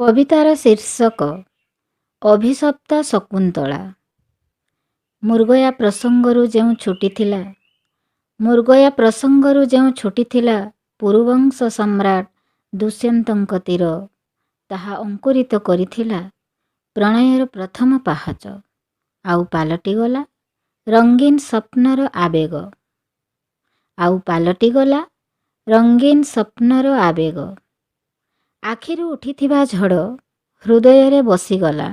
କବିତାର ଶୀର୍ଷକ ଅଭିଶପ୍ତା ଶକୁନ୍ତଳା। ମୃଗୟା ପ୍ରସଙ୍ଗରୁ ଯେଉଁ ଛୁଟିଥିଲା ପୁରୁବଂଶ ସମ୍ରାଟ ଦୁଷ୍ୟନ୍ତଙ୍କ ତୀର, ତାହା ଅଙ୍କୁରିତ କରିଥିଲା ପ୍ରଣୟର ପ୍ରଥମ ପାହାଚ। ଆଉ ପାଲଟିଗଲା ରଙ୍ଗୀନ ସ୍ୱପ୍ନର ଆବେଗ। ଆଖିରୁ ଉଠିଥିବା ଝଡ଼ ହୃଦୟରେ ବସିଗଲା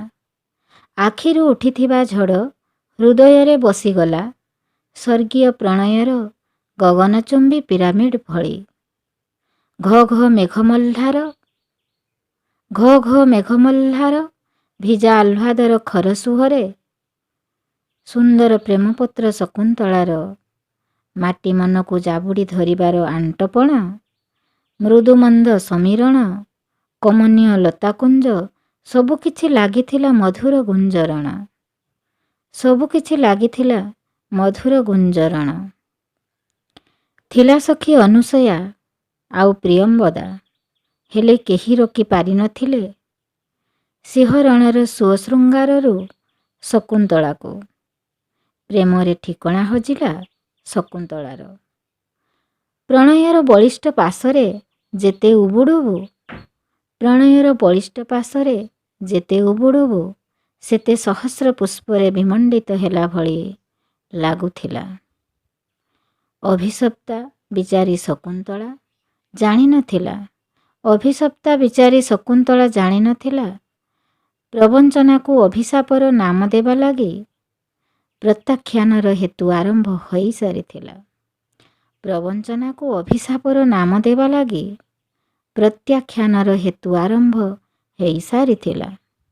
ସ୍ୱର୍ଗୀୟ ପ୍ରଣୟର ଗଗନଚୁମ୍ବୀ ପିରାମିଡ ଭଳି। ଘ ଘ ମେଘମଲ୍ଲାର ଭିଜା ଆହ୍ଲାଦର ଖରସୁହରେ ସୁନ୍ଦର ପ୍ରେମପତ୍ର ଶକୁନ୍ତଳାର। ମାଟି ମନକୁ ଜାବୁଡ଼ି ଧରିବାର ଆଣ୍ଟପଣା, ମୃଦୁମନ୍ଦ ସମୀରଣ, କମନୀୟ ଲତାକୁଞ୍ଜ, ସବୁକିଛି ଲାଗିଥିଲା ମଧୁର ଗୁଞ୍ଜରଣ। ଥିଲା ସଖୀ ଅନୁସୟା ଆଉ ପ୍ରିୟମ୍ବଦା, ହେଲେ କେହି ରୋକି ପାରିନଥିଲେ ଶିହରଣର ସୁଅ ଶୃଙ୍ଗାରରୁ ଶକୁନ୍ତଳାକୁ। ପ୍ରେମରେ ଠିକଣା ହଜିଲା ଶକୁନ୍ତଳାର। ପ୍ରଣୟର ବଳିଷ୍ଠ ପାଶରେ ଯେତେ ଉବୁଡ଼ୁବୁ ସେତେ ସହସ୍ର ପୁଷ୍ପରେ ବିମଣ୍ଡିତ ହେଲା ଭଳି ଲାଗୁଥିଲା। ଅଭିଶପ୍ତା ବିଚାରୀ ଶକୁନ୍ତଳା ଜାଣିନଥିଲା ପ୍ରବଞ୍ଚନାକୁ ଅଭିଶାପର ନାମ ଦେବା ଲାଗି ପ୍ରତ୍ୟାଖ୍ୟାନର ହେତୁ ଆରମ୍ଭ ହୋଇସାରିଥିଲା।